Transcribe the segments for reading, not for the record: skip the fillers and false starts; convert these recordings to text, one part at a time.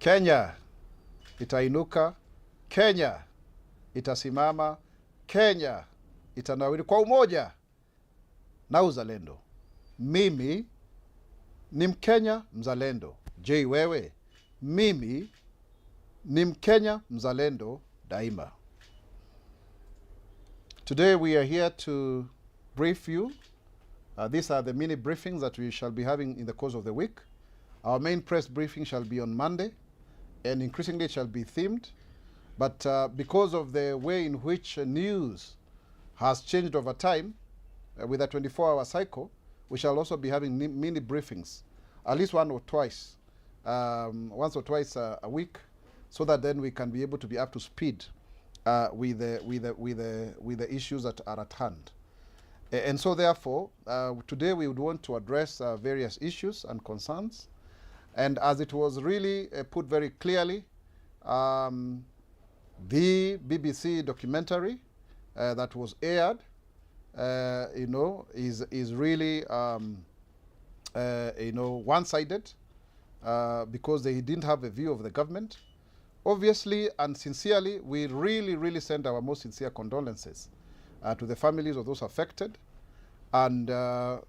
Kenya itainuka, Kenya itasimama, Kenya itanawiri kwa umoja na uzalendo. Mimi ni Mkenya mzalendo. Je, wewe? Mimi ni Mkenya mzalendo daima. Today we are here to brief you. These are the mini briefings that we shall be having in the course of the week. Our main press briefing shall be on Monday, and increasingly it shall be themed. But because of the way in which news has changed over time, with a 24-hour cycle, we shall also be having mini briefings, at least once or twice a week, so that then we can be able to be up to speed with the issues that are at hand. And so therefore, today we would want to address various issues and concerns. And as it was really put very clearly, the BBC documentary that was aired, is really, one-sided because they didn't have a view of the government. Obviously and sincerely, we really send our most sincere condolences to the families of those affected. And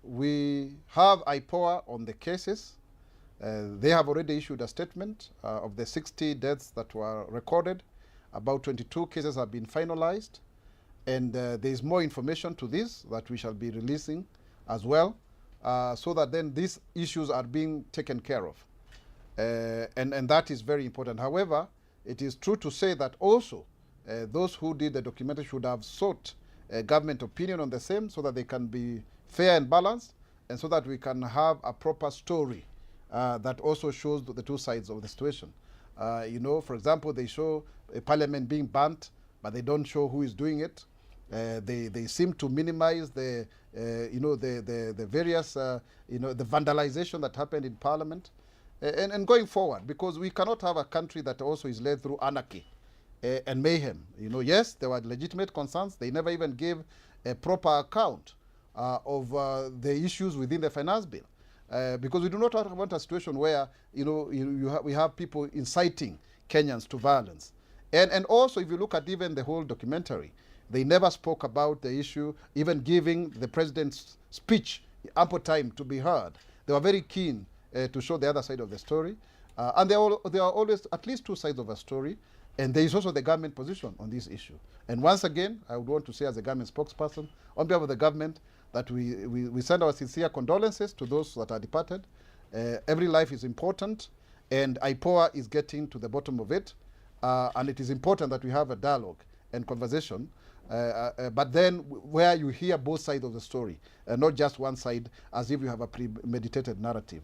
we have IPOA on the cases. They have already issued a statement of the 60 deaths that were recorded. About 22 cases have been finalized. And there is more information to this that we shall be releasing as well, so that then these issues are being taken care of. And that is very important. However, it is true to say that also those who did the documentary should have sought government opinion on the same, so that they can be fair and balanced, and so that we can have a proper story that also shows the two sides of the situation. For example, they show a parliament being burnt, but they don't show who is doing it. They seem to minimize the various the vandalization that happened in parliament, and going forward, because we cannot have a country that also is led through anarchy and mayhem. Yes, there were legitimate concerns. They never even gave a proper account of the issues within the finance bill, because we do not want a situation where we have people inciting Kenyans to violence. And also, if you look at even the whole documentary, they never spoke about the issue, even giving the president's speech ample time to be heard. They were very keen to show the other side of the story. And there are always at least two sides of a story. And there is also the government position on this issue. And once again, I would want to say as a government spokesperson, on behalf of the government, that we send our sincere condolences to those that are departed. Every life is important, and IPOA is getting to the bottom of it. And it is important that we have a dialogue and conversation, but then where you hear both sides of the story, not just one side, as if you have a premeditated narrative.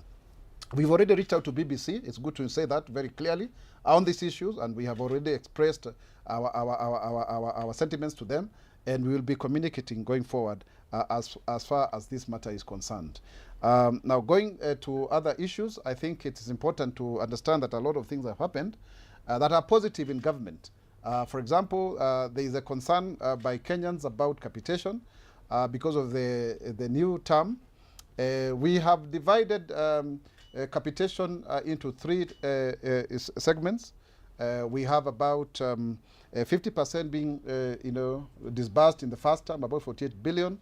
We've already reached out to BBC. It's good to say that very clearly on these issues, and we have already expressed our sentiments to them, and we will be communicating going forward as far as this matter is concerned. Now, going to other issues, I think it is important to understand that a lot of things have happened that are positive in government. For example, there is a concern by Kenyans about capitation because of the new term. We have divided capitation into three segments. We have about 50% being disbursed in the first term, about 48 billion,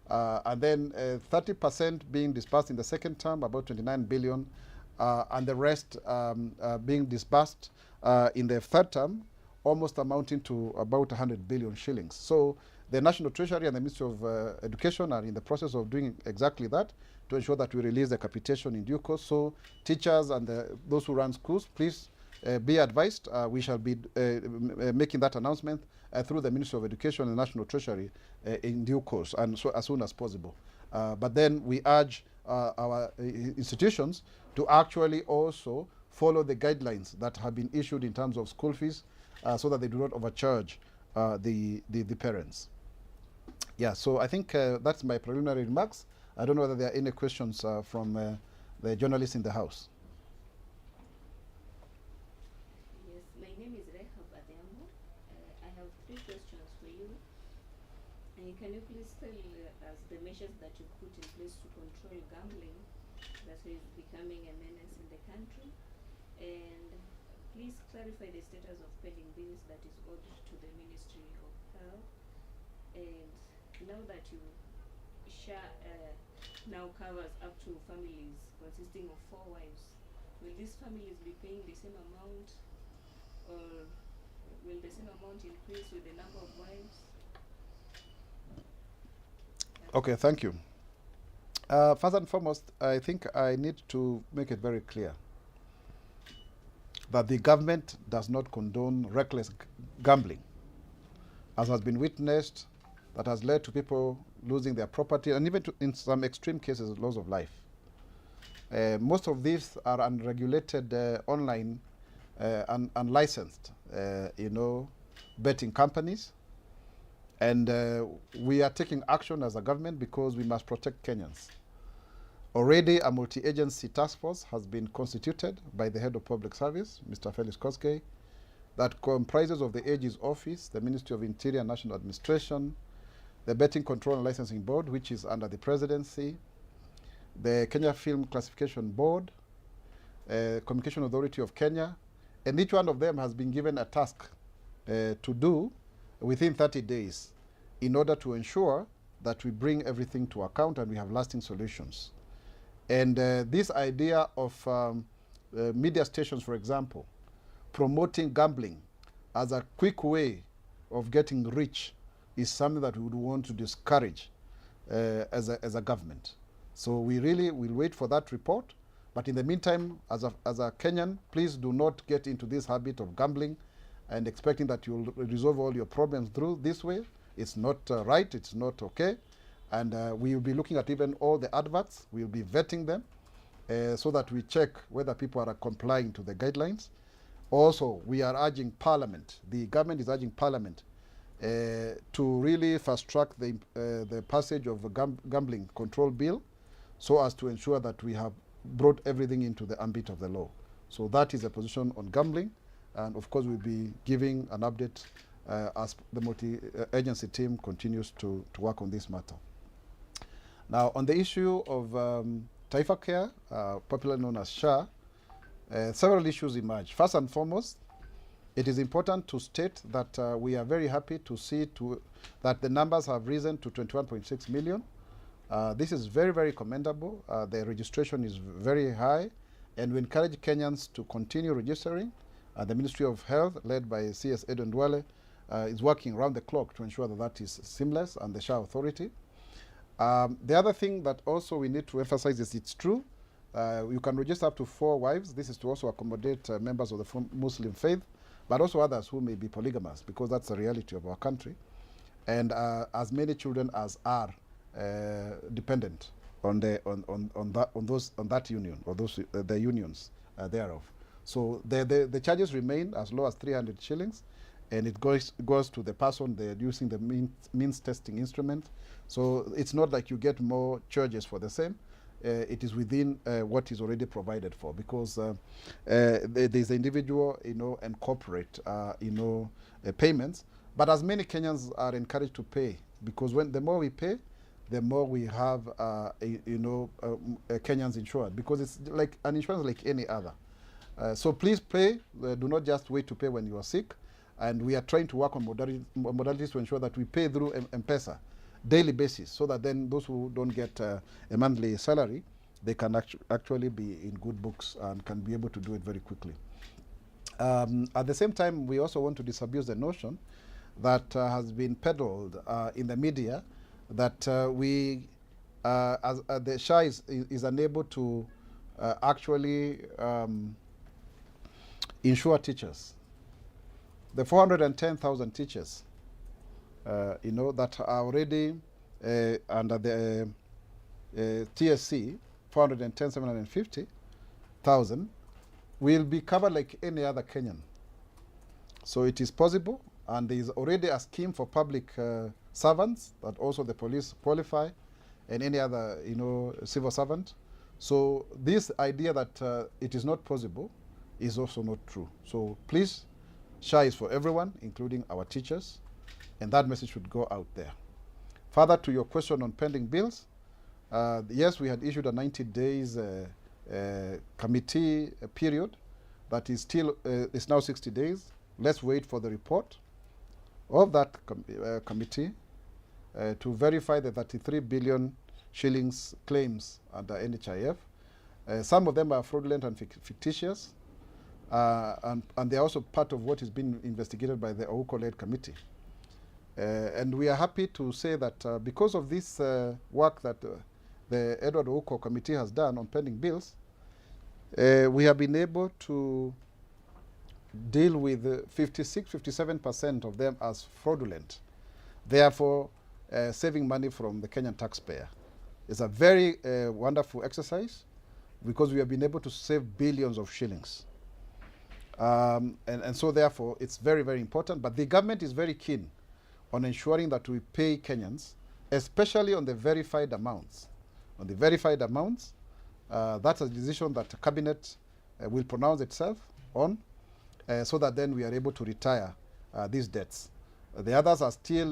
and then 30% being disbursed in the second term, about 29 billion, and the rest being disbursed in the third term, almost amounting to about 100 billion shillings. So the National Treasury and the Ministry of Education are in the process of doing exactly that, to ensure that we release the capitation in due course. So teachers and those who run schools, please be advised. We shall be making that announcement through the Ministry of Education and the National Treasury in due course, and so as soon as possible. But then we urge our institutions to actually also follow the guidelines that have been issued in terms of school fees, so that they do not overcharge the parents. Yeah, so I think that's my preliminary remarks. I don't know whether there are any questions from the journalists in the House. Yes, my name is Reha Bademo. I have 3 questions for you. Can you please tell us the measures that you put in place to control gambling that is becoming a menace in the country? And please clarify the status of pending bills that is owed to the Ministry of Health? And now that you share now covers up to families consisting of 4 wives, will these families be paying the same amount, or will the same amount increase with the number of wives? Okay, thank you. First and foremost, I think I need to make it very clear that the government does not condone reckless gambling, as has been witnessed, that has led to people losing their property and even in some extreme cases, loss of life. Most of these are unregulated online and unlicensed, betting companies. And we are taking action as a government because we must protect Kenyans. Already a multi-agency task force has been constituted by the head of public service, Mr. Felix Koskei, that comprises of the AG's office, the Ministry of Interior and National Administration, the Betting Control and Licensing Board, which is under the presidency, the Kenya Film Classification Board, Communication Authority of Kenya, and each one of them has been given a task to do within 30 days in order to ensure that we bring everything to account and we have lasting solutions. And this idea of media stations, for example, promoting gambling as a quick way of getting rich is something that we would want to discourage as a government. So we really will wait for that report. But in the meantime, as a Kenyan, please do not get into this habit of gambling and expecting that you'll resolve all your problems through this way. It's not right, it's not okay. And we will be looking at even all the adverts. We'll be vetting them so that we check whether people are complying to the guidelines. Also, we are urging Parliament, the government is urging Parliament to really fast track the passage of a gambling control bill so as to ensure that we have brought everything into the ambit of the law. So that is a position on gambling. And of course, we'll be giving an update as the multi-agency team continues to work on this matter. Now, on the issue of Taifa Care, popularly known as SHA, several issues emerge. First and foremost, it is important to state that we are very happy to see that the numbers have risen to 21.6 million. This is very, very commendable. The registration is very high, and we encourage Kenyans to continue registering. The Ministry of Health, led by CS Edwin Dwale, is working around the clock to ensure that that is seamless, and the SHA authority. The other thing that also we need to emphasize is it's true. You can register up to 4 wives. This is to also accommodate members of the Muslim faith, but also others who may be polygamous, because that's the reality of our country. And as many children as are dependent on that union, or the unions thereof. So the charges remain as low as 300 shillings, and it goes to the person. They're using the means testing instrument. So it's not like you get more charges for the same. It is within what is already provided for, because there's individual, and corporate, payments. But as many Kenyans are encouraged to pay, because the more we pay, the more we have, Kenyans insured, because it's like an insurance like any other. So please pay. Do not just wait to pay when you are sick. And we are trying to work on modalities to ensure that we pay through M-Pesa daily basis, so that then those who don't get a monthly salary, they can actually be in good books and can be able to do it very quickly. At the same time, we also want to disabuse the notion that has been peddled in the media that the SHA is unable to actually insure teachers. The 410,000 teachers, that are already under the TSC, 410,750,000, will be covered like any other Kenyan. So it is possible, and there is already a scheme for public servants that also the police qualify, and any other, civil servant. So this idea that it is not possible is also not true. So please, SHA is for everyone, including our teachers, and that message should go out there. Further to your question on pending bills, yes, we had issued a 90 days committee period that is still, is now 60 days. Let's wait for the report of that committee to verify the 33 billion shillings claims under NHIF. Some of them are fraudulent and fictitious, and they're also part of what is being investigated by the Ouko-led committee. And we are happy to say that because of this work that the Edward Ouko committee has done on pending bills, we have been able to deal with 57% of them as fraudulent, therefore saving money from the Kenyan taxpayer. It's a very wonderful exercise because we have been able to save billions of shillings. And so therefore it's very, very important, but the government is very keen on ensuring that we pay Kenyans, especially on the verified amounts. On the verified amounts, that's a decision that the cabinet will pronounce itself on, so that then we are able to retire these debts. The others are still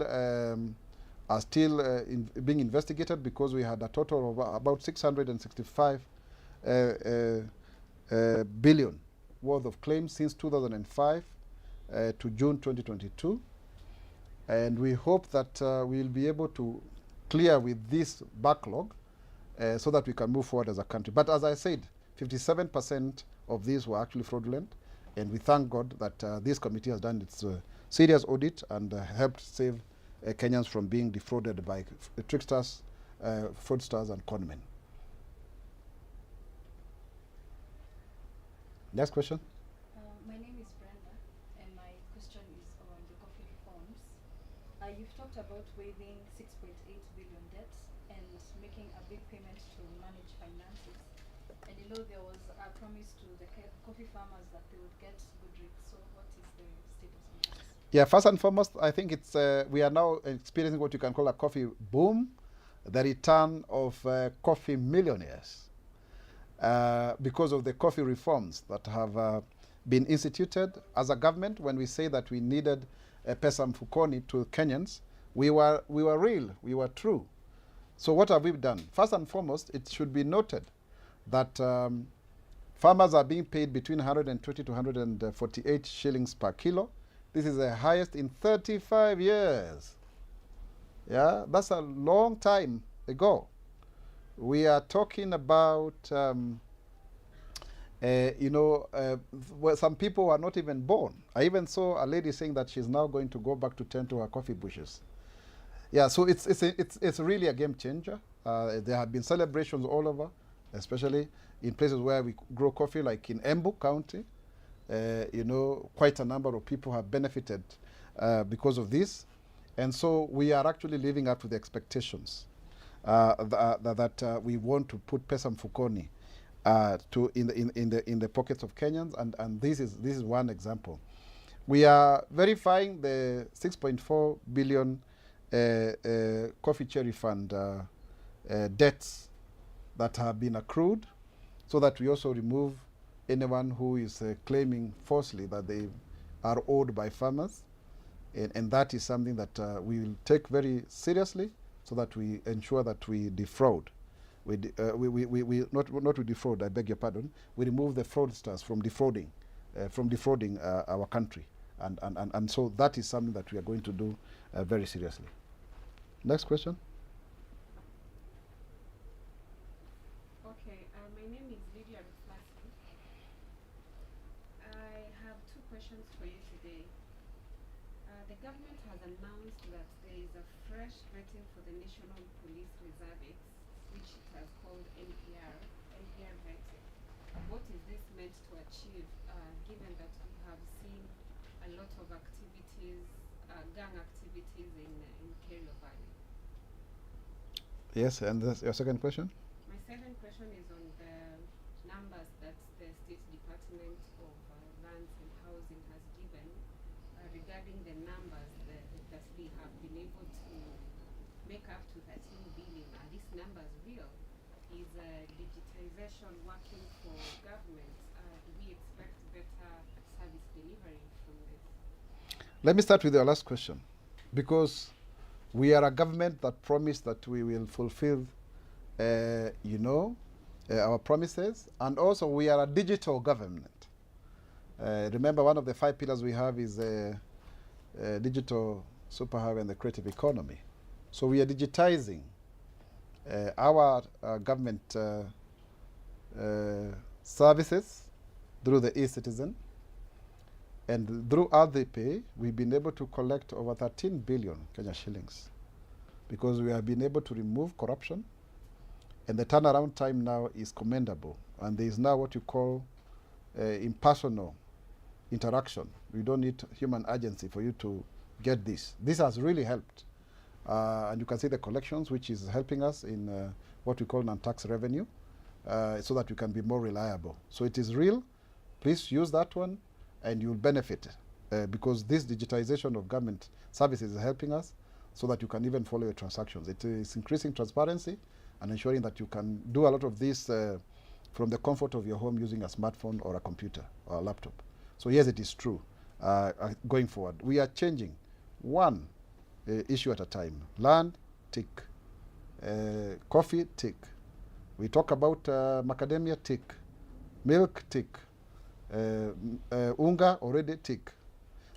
being investigated because we had a total of about 665 billion worth of claims since 2005 to June 2022. And we hope that we'll be able to clear with this backlog so that we can move forward as a country. But as I said, 57% of these were actually fraudulent, and we thank God that this committee has done its serious audit and helped save Kenyans from being defrauded by tricksters, fraudsters, and conmen. Next question. My name is Brenda, and my question is on the coffee reforms. You've talked about waiving 6.8 billion debts and making a big payment to manage finances. And you know there was a promise to the coffee farmers that they would get good rates. So what is the status of that? Yeah, first and foremost, I think it's we are now experiencing what you can call a coffee boom, the return of coffee millionaires. Because of the coffee reforms that have been instituted as a government. When we say that we needed pesa mfukoni to Kenyans, we were real, we were true. So what have we done? First and foremost, it should be noted that farmers are being paid between 120 to 148 shillings per kilo. This is the highest in 35 years. Yeah, that's a long time ago. We are talking about, where some people are not even born. I even saw a lady saying that she's now going to go back to tend to her coffee bushes. Yeah, so it's really a game changer. There have been celebrations all over, especially in places where we grow coffee, like in Embu County. Quite a number of people have benefited because of this. And so we are actually living up to the expectations. That we want to put pesa mfukoni in the pockets of Kenyans, and this is one example. We are verifying the 6.4 billion coffee cherry fund debts that have been accrued, so that we also remove anyone who is claiming falsely that they are owed by farmers, and that is something that we will take very seriously, so that we ensure that we defraud. We defraud, I beg your pardon. We remove the fraudsters from defrauding our country. And so that is something that we are going to do very seriously. Next question. Okay, my name is Lydia Ruflasi. I have two questions for you today. The government has announced that there is a fresh vetting for the National Police Reservists, which it has called NPR vetting. What is this meant to achieve, given that we have seen a lot of activities, gang activities in Kerio Valley? Yes, and your second question? My second question is on the numbers that the State Department of Lands and Housing has given regarding the numbers that we have been able to make up to 13 billion. Are these numbers real? Is digitization working for government? Do we expect better service delivery from this? Let me start with your last question, because we are a government that promised that we will fulfill, our promises, and also we are a digital government. Remember, one of the 5 pillars we have is digital superhighway and the creative economy. So we are digitizing our government services through the e-citizen, and through RDP, we've been able to collect over 13 billion Kenya shillings because we have been able to remove corruption, and the turnaround time now is commendable. And there is now what you call impersonal interaction. We don't need human agency for you to get this. This has really helped. And you can see the collections, which is helping us in what we call non-tax revenue, so that we can be more reliable. So it is real. Please use that one, and you'll benefit because this digitization of government services is helping us so that you can even follow your transactions. It is increasing transparency and ensuring that you can do a lot of this from the comfort of your home using a smartphone or a computer or a laptop. So yes, it is true. Going forward, we are changing one issue at a time. Land, tick. Coffee, tick. We talk about macadamia, tick. Milk, tick. Unga, already, tick.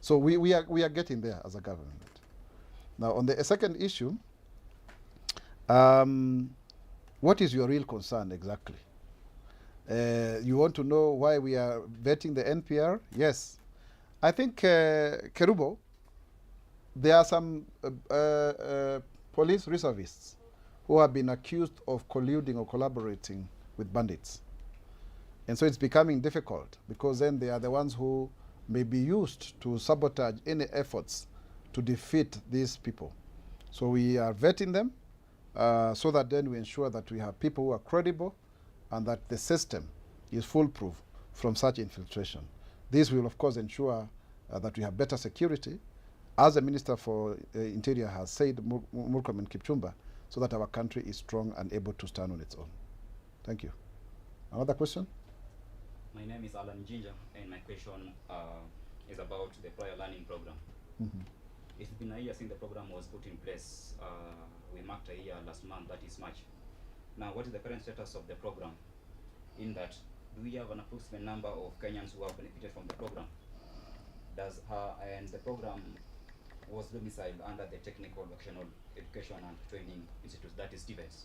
So we are getting there as a government. Now, on the second issue, what is your real concern exactly? You want to know why we are vetting the NPR? Yes. I think, Kerubo, there are some police reservists who have been accused of colluding or collaborating with bandits. And so it's becoming difficult because then they are the ones who may be used to sabotage any efforts to defeat these people. So we are vetting them so that then we ensure that we have people who are credible and that the system is foolproof from such infiltration. This will, of course, ensure that we have better security, as the Minister for Interior has said, Murkomen Kipchumba, so that our country is strong and able to stand on its own. Thank you. Another question? My name is Alan Ginger, and my question is about the prior learning program. Mm-hmm. It's been a year since the program was put in place. We marked a year last month, that is March. Now, what is the current status of the program? In that, do we have an approximate number of Kenyans who have benefited from the program? And the program was domiciled under the Technical Vocational Education and Training Institute, that is TVETs.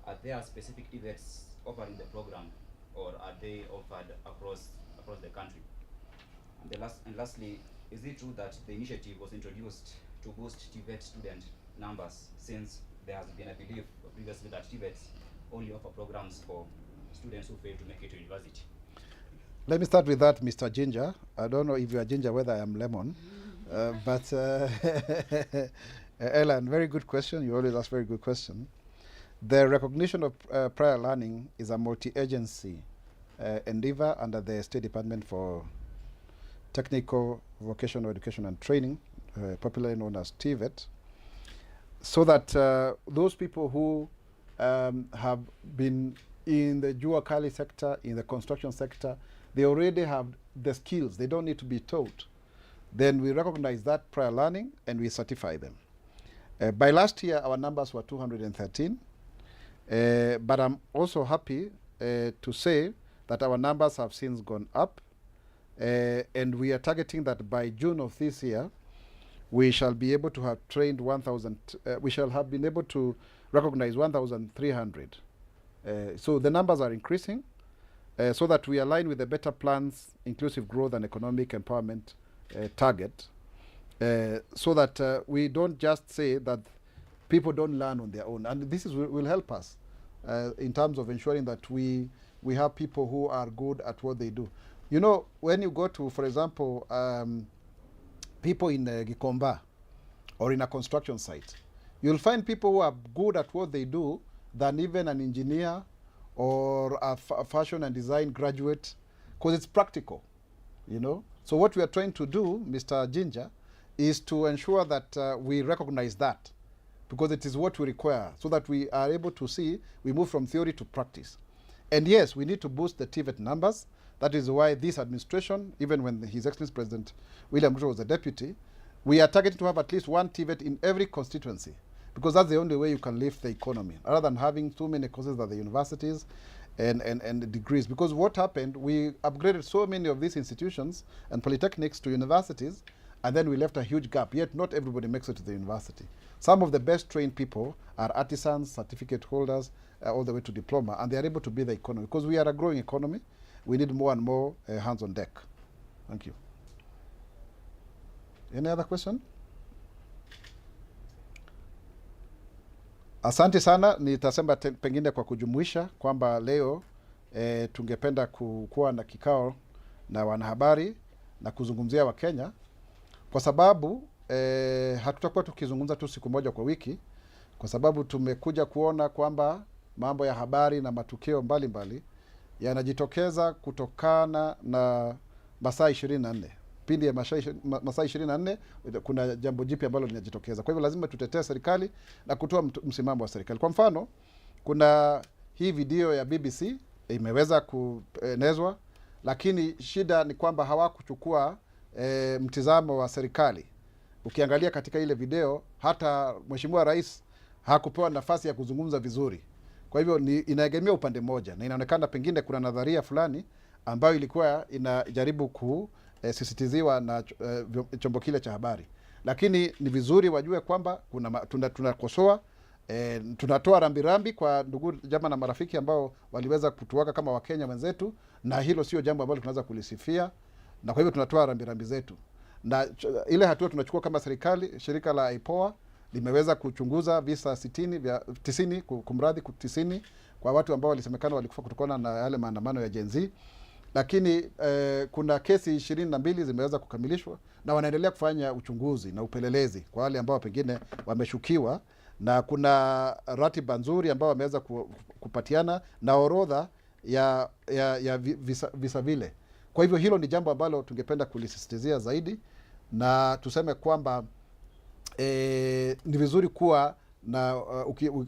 Are there specific TVETs offering the program, or are they offered across the country? And lastly, is it true that the initiative was introduced to boost TVET student numbers, since there has been a belief previously that TVETs only offer programs for students who fail to make it to university? Let me start with that, Mr. Ginger. I don't know if you are ginger, whether I am lemon. But Ellen, very good question. You always ask very good question. The recognition of prior learning is a multi-agency endeavor under the State Department for Technical Vocational Education and Training, popularly known as TVET, so that those people who have been in the Juakali sector, in the construction sector, they already have the skills. They don't need to be taught. Then we recognize that prior learning and we certify them. By last year, our numbers were 213. But I'm also happy to say that our numbers have since gone up. And we are targeting that by June of this year, we shall be able to have trained 1,000, we shall have been able to recognize 1,300. So the numbers are increasing so that we align with the better plans, inclusive growth and economic empowerment target, so that we don't just say that people don't learn on their own. And this will help us in terms of ensuring that we have people who are good at what they do. You know, when you go to, for example, people in Gikomba or in a construction site, you'll find people who are good at what they do than even an engineer or a fashion and design graduate, because it's practical, you know. So what we are trying to do, Mr. Ginger, is to ensure that we recognize that, because it is what we require, so that we are able to see we move from theory to practice. And yes, we need to boost the TVET numbers. That is why this administration, even when His Excellency President William Ruto was the deputy, we are targeting to have at least one TVET in every constituency, because that's the only way you can lift the economy, rather than having too many courses at the universities. and degrees. Because what happened, we upgraded so many of these institutions and polytechnics to universities, and then we left a huge gap. Yet not everybody makes it to the university. Some of the best trained people are artisans, certificate holders, all the way to diploma, and they are able to be the economy. Because we are a growing economy, we need more and more hands on deck. Thank you. Any other question? Asante sana. Nitasema pengine kwa kujumuisha kwamba leo tungependa kuwa na kikao na wanahabari na kuzungumzia Wakenya, kwa sababu hatutakuwa tukizungumza tu siku moja kwa wiki, kwa sababu tumekuja kuona kwamba mambo ya habari na matukio mbalimbali yanajitokeza kutokana na masaa 24. Pindi ya masaa 24 kuna jambo jipya ambalo linajitokeza. Kwa hivyo lazima tutetee serikali na kutoa msimamo wa serikali. Kwa mfano, kuna hii video ya BBC imeweza kuenezwa, lakini shida ni kwamba hawakuchukua mtizamo wa serikali. Ukiangalia katika ile video, hata Mheshimiwa Rais hakupewa nafasi ya kuzungumza vizuri. Kwa hivyo inaegemea upande mmoja, na inaonekana pengine kuna nadharia fulani ambayo ilikuwa inajaribu kusisitiziwa na chombo kile cha habari. Lakini ni vizuri wajue kwamba tunakosoa, tunatoa rambirambi kwa ndugu jamaa na marafiki ambao waliweza kutuwaka kama Wakenya wenzetu, na hilo sio jambo ambalo tunaweza kulisifia, na kwa hivyo tunatoa rambirambi zetu. Na ile hatua tunachukua kama serikali, shirika la IPOA limeweza kuchunguza visa 90 kwa watu ambao walisemekana walikufa kutokana na yale maandamano ya Gen Z. Lakini kuna kesi 22 zimeweza kukamilishwa na wanaendelea kufanya uchunguzi na upelelezi kwa wale ambao pengine wameshukiwa, na kuna ratiba nzuri ambao wameweza kupatiana na orodha ya visa vile. Kwa hivyo hilo ni jambo ambalo tungependa kulisisitizia zaidi, na tuseme kwamba ni vizuri kuwa na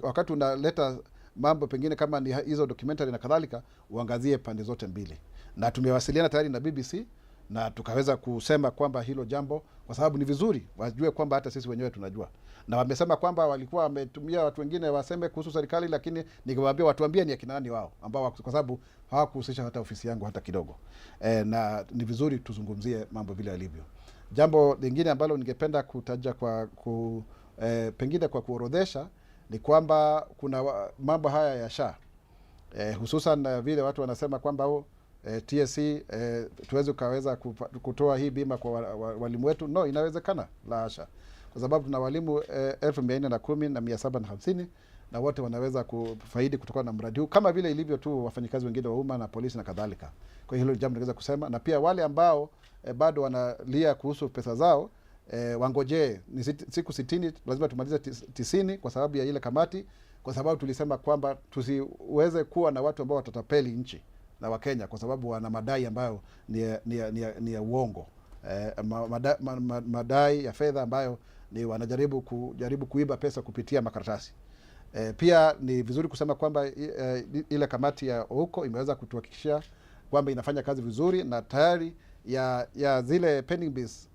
wakati unaleta mambo pengine kama ni hizo documentary na kadhalika, uangazie pande zote mbili. Na tumewasiliana tayari na BBC na tukaweza kusema kwamba hilo jambo, kwa sababu ni vizuri wajue kwamba hata sisi wenyewe tunajua. Na wamesema kwamba walikuwa wametumia watu wengine waseme kuhusu serikali, lakini nikiwaambia watuambie ni akina nani wao, ambao kwa sababu hawakuhusisha hata ofisi yangu hata kidogo. Na ni vizuri tuzungumzie mambo vile yalivyo. Jambo lingine ambalo ningependa kutaja pengine kwa kuorodhesha ni kwamba kuna mambo haya ya SHA, hususan vile watu wanasema kwamba TSC tuweze kaweza kutoa hii bima kwa walimu wetu. No, inawezekana la hasha, kwa sababu tuna walimu 410,750 na wote wanaweza kufaidi kutokana na mradi huu, kama vile ilivyo tu wafanyikazi wengine wa umma na polisi na kadhalika. Kwa hiyo hilo jambo naweza kusema, na pia wale ambao bado wanalia kuhusu pesa zao, wangojee ni siku 60, lazima tumalize 90 kwa sababu ya ile kamati, kwa sababu tulisema kwamba tusiweze kuwa na watu ambao watatapeli nchi na Wakenya kwa sababu wana madai ambayo ni ya uongo, madai ya fedha ambayo ni wanajaribu kuiba pesa kupitia makaratasi. Pia ni vizuri kusema kwamba ile kamati ya huko imeweza kutuhakikishia kwamba inafanya kazi vizuri, na tayari ya zile pending bills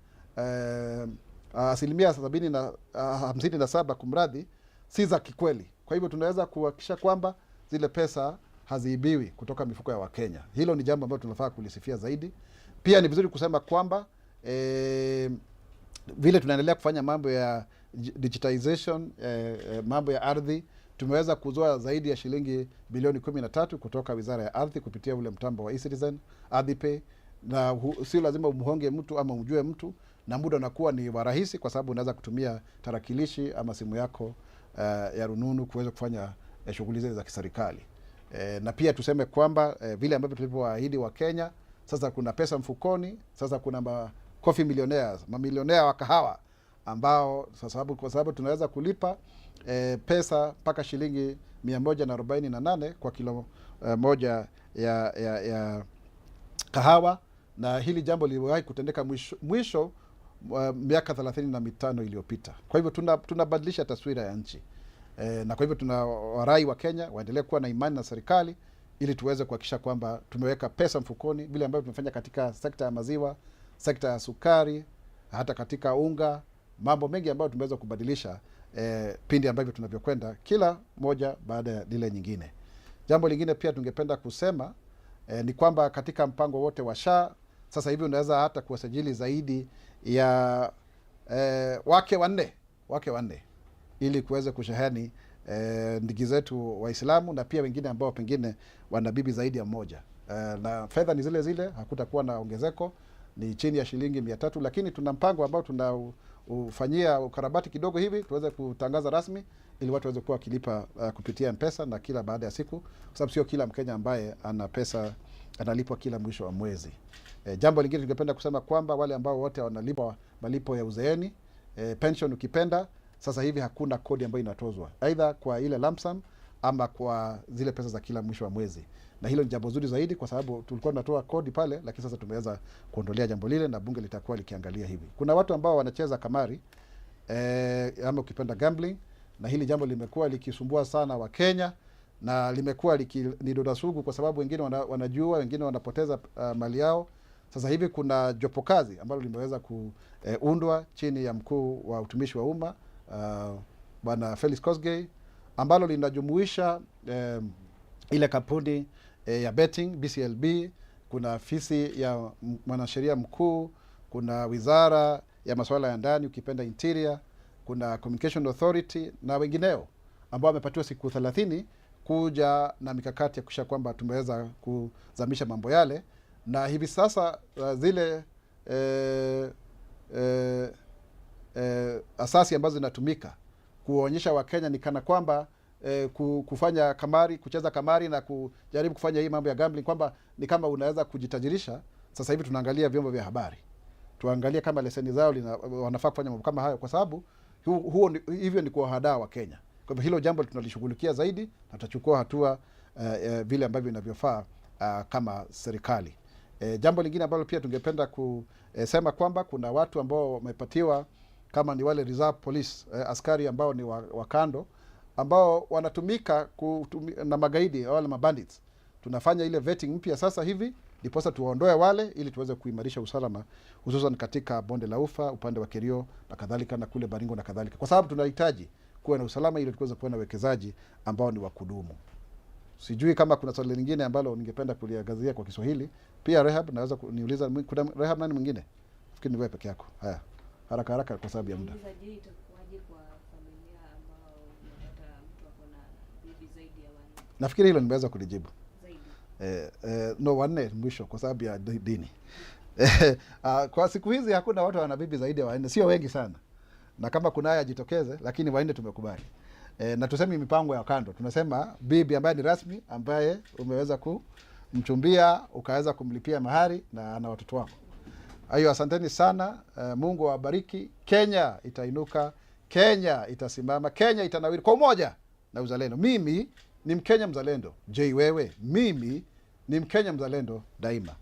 asilimia 57 kumradhi si za kikweli. Kwa hivyo tunaweza kuhakikisha kwamba zile pesa haziibiwi kutoka mifuko ya Wakenya. Hilo ni jambo ambalo tunafaa kulisifia zaidi. Pia ni vizuri kusema kwamba vile tunaendelea kufanya mambo ya digitization, mambo ya ardhi, tumeweza kuzoa zaidi ya shilingi bilioni 13 kutoka Wizara ya Ardhi kupitia ule mtambo wa eCitizen, ArdhiPay, na si lazima umhonge mtu ama umjue mtu, na muda unakuwa ni wa rahisi kwa sababu unaweza kutumia tarakilishi ama simu yako ya rununu kuweza kufanya shughuli zile za kiserikali. Na pia tuseme kwamba vile ambavyo tulivyowaahidi wa Kenya, sasa kuna pesa mfukoni, sasa kuna coffee millionaires, mamilionea wa kahawa ambao kwa sababu tunaweza kulipa pesa mpaka shilingi 148 kwa kilo moja ya kahawa, na hili jambo liliwahi kutendeka mwisho miaka 35 iliyopita. Kwa hivyo tunabadilisha taswira ya nchi. Na kwa hivyo tunawarai wa Kenya waendelee kuwa na imani na serikali ili tuweze kuhakikisha kwamba tumeweka pesa mfukoni, vile ambavyo tumefanya katika sekta ya maziwa, sekta ya sukari, hata katika unga, mambo mengi ambayo tumeweza kubadilisha pindi ambavyo tunavyokwenda kila moja baada ya lile nyingine. Jambo lingine pia tungependa kusema ni kwamba katika mpango wote wa SHA sasa hivi unaweza hata kuwasajili zaidi ya wake wanne ili kuweza kusheheni ndugu zetu Waislamu na pia wengine ambao pengine wana bibi zaidi ya mmoja. Na fedha ni zile zile, hakutakuwa na ongezeko, ni chini ya shilingi 300, lakini tuna mpango ambao tunaufanyia ukarabati kidogo hivi tuweze kutangaza rasmi ili watu waweze kuwa wakilipa kupitia M-Pesa na kila baada ya siku, kwa sababu sio kila Mkenya ambaye ana pesa analipwa kila mwisho wa mwezi. Jambo lingine tungependa kusema kwamba wale ambao wote wanalipwa malipo ya uzeeni, pension ukipenda, sasa hivi hakuna kodi ambayo inatozwa aidha kwa ile lump sum ama kwa zile pesa za kila mwisho wa mwezi, na hilo ni jambo zuri zaidi kwa sababu tulikuwa tunatoa kodi pale, lakini sasa tumeweza kuondolea jambo lile na bunge litakuwa likiangalia hivi. Kuna watu ambao wanacheza kamari ama ukipenda gambling, na hili jambo limekuwa likisumbua sana wa Kenya na limekuwa ni doda sugu kwa sababu wengine wanajua, wengine wanapoteza mali yao. Sasa hivi kuna jopo kazi ambalo limeweza kuundwa chini ya mkuu wa utumishi wa umma Bwana Felix Kosgei, ambalo linajumuisha ile kampuni ya betting BCLB, kuna afisi ya mwanasheria mkuu, kuna wizara ya masuala ya ndani ukipenda interior, kuna communication authority na wengineo ambao wamepatiwa siku 30 kuja na mikakati ya kuhakikisha kwamba tumeweza kuzamisha mambo yale. Na hivi sasa zile asasi ambazo zinatumika kuonyesha Wakenya ni kana kwamba kufanya kamari, kucheza kamari na kujaribu kufanya hii mambo ya gambling kwamba ni kama unaweza kujitajirisha. Sasa hivi tunaangalia vyombo vya habari, tuangalie kama leseni zao wanafaa kufanya mambo kama hayo, kwa sababu hivyo ni kuwahadaa wa Kenya. Kwa hivyo hilo jambo tunalishughulikia zaidi na tutachukua hatua vile ambavyo inavyofaa kama serikali. Jambo lingine ambalo pia tungependa kusema kwamba kuna watu ambao wamepatiwa kama ni wale reserve police, askari ambao ni wakando ambao wanatumika na magaidi wale mabandits. Tunafanya ile vetting mpya sasa hivi ndiposa tuwaondoe wale ili tuweze kuimarisha usalama hususan katika bonde la Ufa, upande wa Kerio na kadhalika na kule Baringo na kadhalika, kwa sababu tunahitaji kuwa na usalama ili tuweze kuwa na wekezaji ambao ni wa kudumu. Sijui kama kuna swali lingine ambalo ningependa kuliangazia kwa Kiswahili. Pia Rehab, naweza kuniuliza, kuna Rehab nani mwingine? Nafikiri ni wewe peke yako. Haya. Haraka kwa sababu ya muda. Nafikiri hilo nimeweza kulijibu. No, 4 mwisho kwa sababu ya dini. Kwa siku hizi hakuna watu wana bibi zaidi ya 4, sio wengi sana. Na kama kuna haya jitokeze, lakini 4 tumekubali. Na tuseme mipango ya kando, tunasema bibi ambaye ni rasmi, ambaye umeweza kumchumbia, ukaweza kumlipia mahari na ana watoto wako. Ayo, asanteni sana. Mungu awabariki. Kenya itainuka, Kenya itasimama, Kenya itanawiri kwa umoja na uzalendo. Mimi ni Mkenya mzalendo. Je, wewe? Mimi ni Mkenya mzalendo daima.